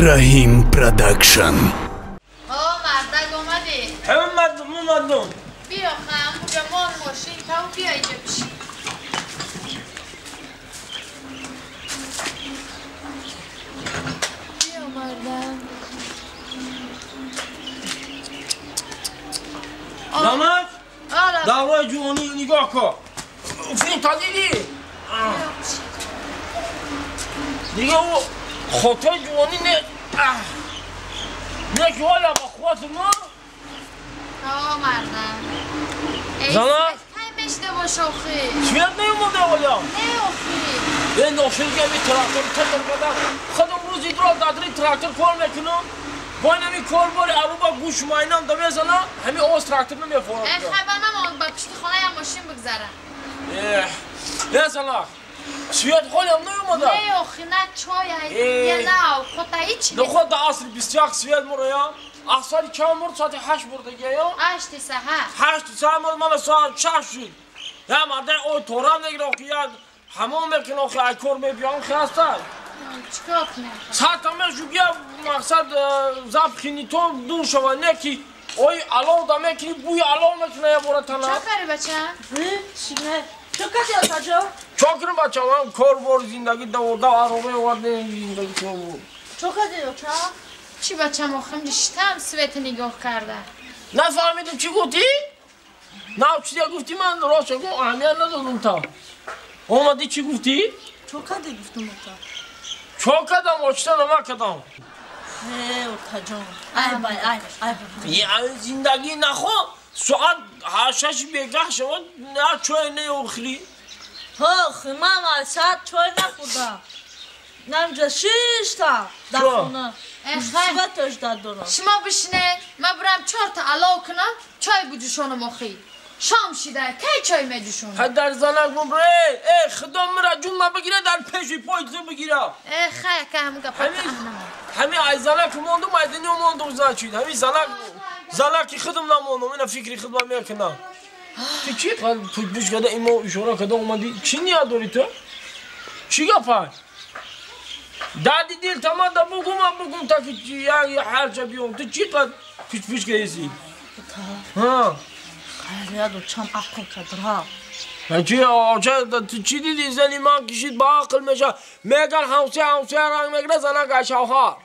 Rahim Production. مردک اومدی؟ اومدم بیا خواهم بگه مال ماشین تا بیا اینجا بشی بیا مردم داماد آره دعوای جوانی نگاه کن فیلم تا دیدی؟ دیگه او خاطر جوانی نه که حالا با خوات ما مردم زمان؟ ای مشته باش آخی سویت نیومده حالا نه آخی این ناشرگی همی تراکتور تکر بدن خودم روزی درال دادری تراکتور کار میکنم باید همی کار باری ارو با گوش ماینم دا میزنم همی آز تراکتور نمیفورم ای خبر نمون با پشت خانه یا ماشین بگذره ای زنک سویت خالی هم نیومده نه آخی نه چای یه نه خودتا هیچی نه خود دا اصل 21 سویت مرا یا اخساری چند مرد ساعت 8 برده گه یا 8 سحر 8 ساعت مرد من ساعت 6 شد یا مرده اوی تورم نگیره که یک همون میکنه که ای کار میبیان خسته چیکار کنم ساعت همه شو بیا مقصد زب خینی تو دور شوه نه که اوی علاو دا میکنی بوی علاو میکنه یا بورا تنه چه کاری بچه؟ شینه چه کسی آتا جو؟ چاکرم بچه من کار بار زندگی دورده عربه ورده زندگی کار بار چه کسی آتا؟ چی بچه مخم نشتم سویت نگاه کرده نفهمیدم چی گفتی؟ نه چیزی گفتی من راست گفت اهمیت ندادم تا اومدی چی گفتی؟ چه کسی گفتم آتا؟ چا کدم آچته نما کدم نه آتا جان ای بای یعنی زندگی نخوا ساعت 8 بگه شود نه چای نیاخری ها خیمم ساعت چای نخوردم نمیجا 6 تا در خونه مصیبتش داد دارم شما بشینه من برم 4 تا علاو کنم چای بجوشانم آخی شام شیده کی چای میجوشونم حد در زنک ببره ای خدا مرا جون ما بگیره در پیشی پایت بگیره خیلی که همون گفت همین ای زنک موندم ای دنیا موندم زنچید همین زنکی خودم نموندم اینا فکری خودم میکنم تو چی پوچ بوش کده ایما اشاره کده اومدی چی نیاد داری تو؟ چی گفت؟ دادی دیل تمام دا بگم تا که یه هر جا بیام تو چی قد پوچ کدیسی؟ ها خیلی یادو چم عقل کدرها چی آجا تو چی دیدی زنی من کشید با عقل میشه میگن همسه رنگ میگره زنک اشاوها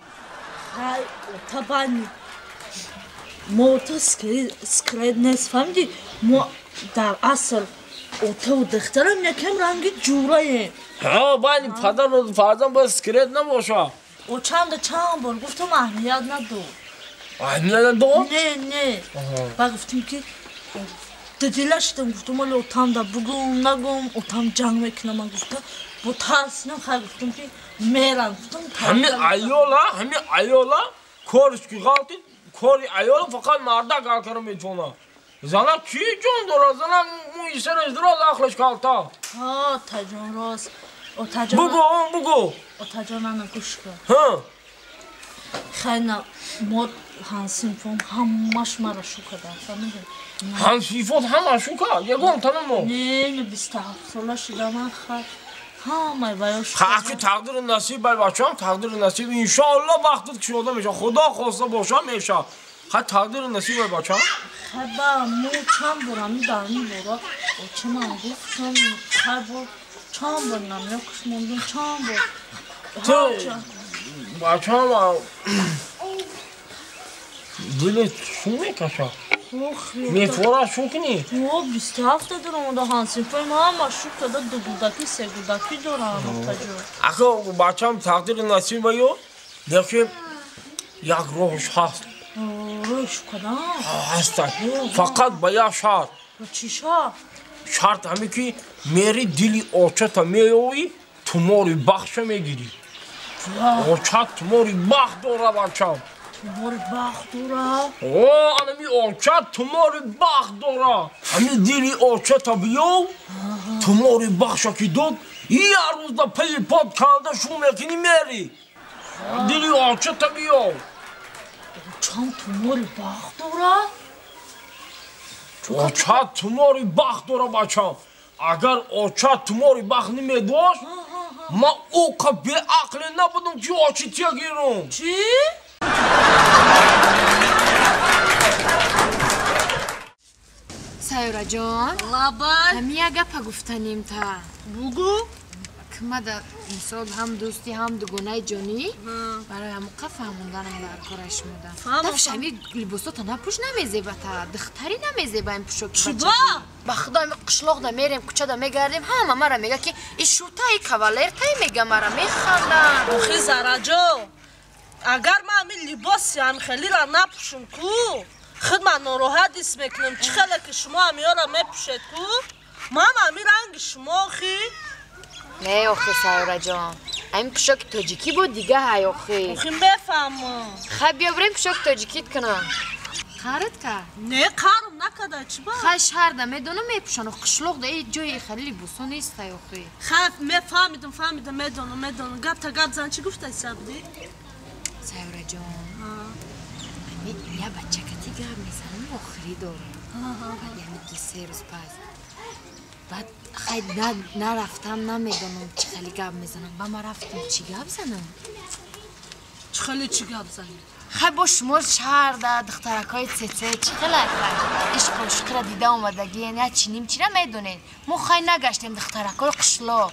خیلی تا بانی موتا سکرید نیست فهمیدی ما در اصل اوتا و دخترم یکم رنگی جورایه ها بانی پدر و فرزن باید سکرید نباشه او چند بار گفتم اهمیت ندو اهمیت ندو؟ نه با گفتیم که ددیلشتم گفتم ولی اوتام دا بگم نگم اوتام جنگ میکنم من گفتم با ترسنم خیلی گفتم که میرم گفتم همین ایالا کارش که غلطی کاری ایالا فقط مرده کار میتونه زنک کی جون داره زنک موی سرش دراز عقلش کالتا ها تاجان راست بگو اوتاجان انا گوش کن ها خیلی ما هنسیم فهم همش مرا شو کردن فهمیدی همسیفات همه شوکا یکم تمام نه 27 ساله شده من خیلی همه باید که تقدیر نصیب بر بچه هم تقدیر نصیب انشاءالله وقتت شده میشه خدا خواسته باشه میشه خیلی تقدیر نصیب بر بچه هم خیلی مو چند برمی درمی برا و چه من گفتم خیلی بار چند بار نمیاکش موندم چند بار تو بچه هم دلت شو میکشه میفوره شو کنی 27 دارم و هنسیم فای ما هم شو کده 2 گودکی 3 گودکی دارم اگه بچه هم تقدیر نصیب باید دیگه یک روش هست روش کدام؟ هست فقط با یک شرط چی شرط؟ شرط همه که میری دلی آچتا میوی تماری بخش میگیری آچت تماری بخش داره بچه هم تماری بخش داره؟ همی آچت تماری بخش داره همی دلی آچتا بیو تماری بخش که داد یه روز دا پی پاد کنده شو میکنی میری دلی آچتا بیو چند تماری بخش داره؟ آچت تماری بخش داره بچه هم اگر آچت تماری بخش نمیداشت ما او که به عقل نبودم که آچی تیا گیرم چی؟ سایورا جان لابد همی اگه پا گفتنیم تا بگو که ما در مثال هم دوستی هم دگونه جانی برای همون قفه هموندنم در کارش موندن دفش همی لباسا تا نپوش نمیزیبه تا دختری نمیزیبه این پوشو که چی با؟ با خدا قشلاق دا میریم کچه دا میگردیم همه مرا میگه که این شوتای کاولر تای میگه مرا میخندن آخی زراجو اگر من همین لباسی هم خیلی را نپوشم کو خود من ناراحت دیست میکنم چی خیلی که شما همی را میپوشید کو من همین رنگ شما آخی نه آخی سایورا جان این پوشاک تاجیکی بود دیگه های آخی آخی بفهمم خب بیا بریم پوشاک تاجیکیت کنم خارت که نه کارم نکده چی با؟ خب شهر دا میدونم میپوشن و قشلاق دا این جای خیلی لباسا نیست های آخی خب فهمیدم میدونم گپ تا گپ زن چی گفته سبدی؟ سایورا جان یه بچه کتی گرم میزنم آخری داره بعد یعنی که 3 روز پس بعد خیلی نرفتم نمیدونم چی خیلی گرم میزنم با ما رفتم چی گرم زنم چی خیلی چی گپ زنی؟ خیلی با شما شهر ده دخترکای چه چی خیلی عشق و عشق را دیده اومدگی یعنی چینیم چی نمیدونین ما خیلی نگشتیم دخترکای قشلاق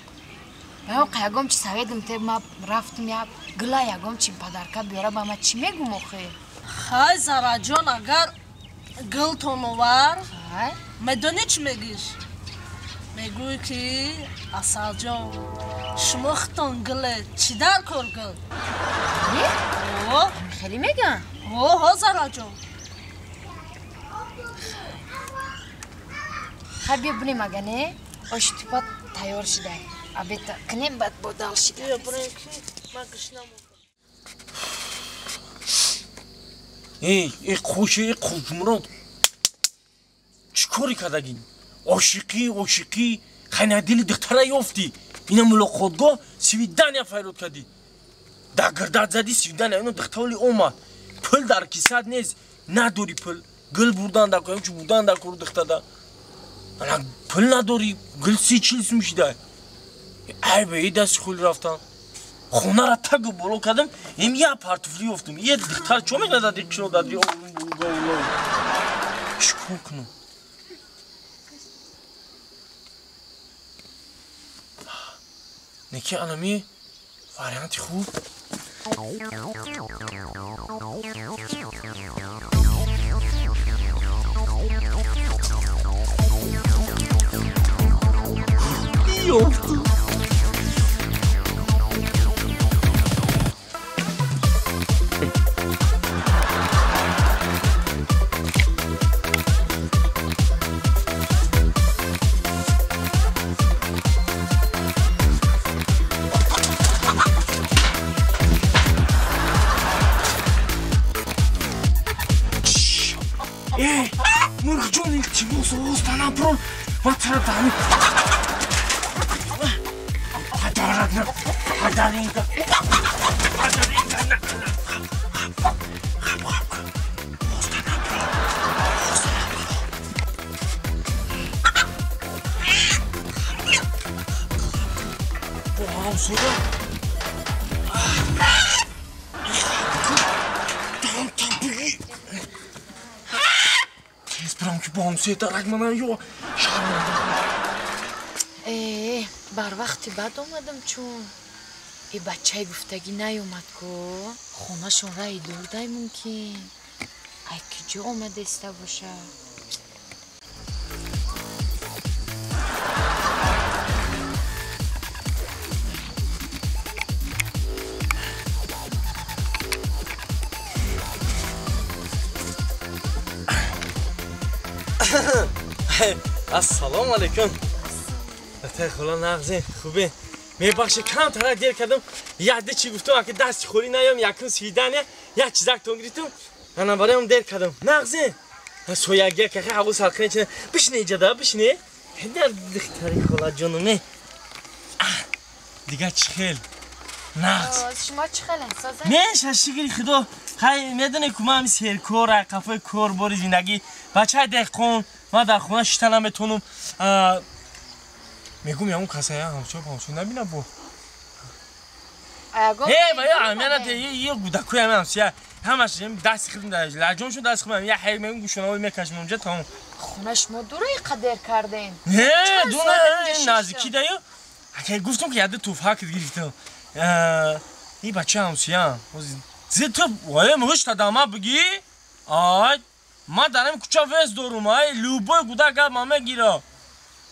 من قیاگم چی سویدم ته ما رفتم یا گلا یاگم چی پدرکا بیاره با ما چی میگم آخه خیلی زارا جان اگر گل تونوار میدونی چی میگیش؟ میگوی که اصل جان شما خطان گله چی در کار گل؟ خیلی میگن اوه زارا جان خب بیا بریم اگه نه آشتیپات تیار شده ابی تا کنیم بعد بودال شده بیا بریم که من گشنم ای خوشه مراد چی کاری کردگین؟ عاشقی خیلی دل دختره یافتی اینا ملاقاتگاه سویدنیا فیرود کردی در گردت زدی سویدنیا اینا دختری اومد پل در کیسه نیست نداری پل گل بردن در کنیم چی بردن در کار دختره انا پل نداری گل 30-40 میشیده ای به ای دست خولی رفتن خونه را تگ بالا کردم این یه پرتفلی افتم یه دختر چون میگه دادی کشو دادی چکار کنم نکی انمی وریانتی خوب یافتم مرغ جون چی موسوس تنها پرون ما ترى تعمل هدارنا هدارينك Esperam ki babam seytarek bana yok. بر وقتی بعد اومدم چون ای بچه گفتگی نیومد که خونه شون رای دورده ممکن ای که جا اومده استه باشه السلام علیکم ته خلا نغزه خوبه میبخشه کم تر دیر کردم یاده چی گفتم که دست خوری نیام یکم سیدنه یک چیزک تونگریتم انا برایم دیر کردم نغزه سویاگه که هوا سالخنه چنه بشینه ایجاده بشینه در دختری خلا جانومه دیگه چی خیل نغز شما چی خیل احساسه؟ نه ششگیری خدا خیلی میدونه که من سرکار کافه کار باری زندگی بچه دهقان ما در خونه شتنم بتونم میگم یا اون کسایی همچون نبینم با باید عمیانت یه گودکوی همه همسیه همش دست خیلی داشت لجونشون دست خیلی یه حیل میگم گوشناوی میکشم اونجا تمام خونش ما دوره قدر کردین نه دونه نزدیکی دایو اگه گفتم که یاد توفک گرفتم این بچه همسیه زی تو وای مهش تدامه بگی آی ما دارم کوچه وز دارم ای لوبوی گودک مامه گیره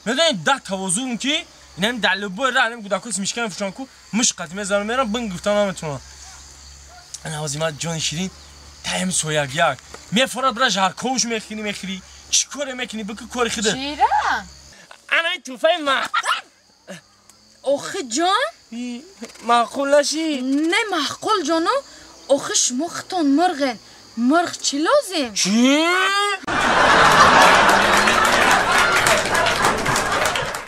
میدونی ده توازون کی اینم در لوبوی را اینم گودکوس میشکنم فشانکو مش قدیمه زارم میرم بن گفتم نمیتونم انا وزیمت جان شیرین تایم سویاگ یک میفراد برای جار کوش میخری چی کاره میکنی بگو کاری خدا چیره؟ انا این توفای ما آخه جان؟ معقول نشی؟ نه معقول جانو آخه شما ختان مرغن مرغ چی لازم؟ چی؟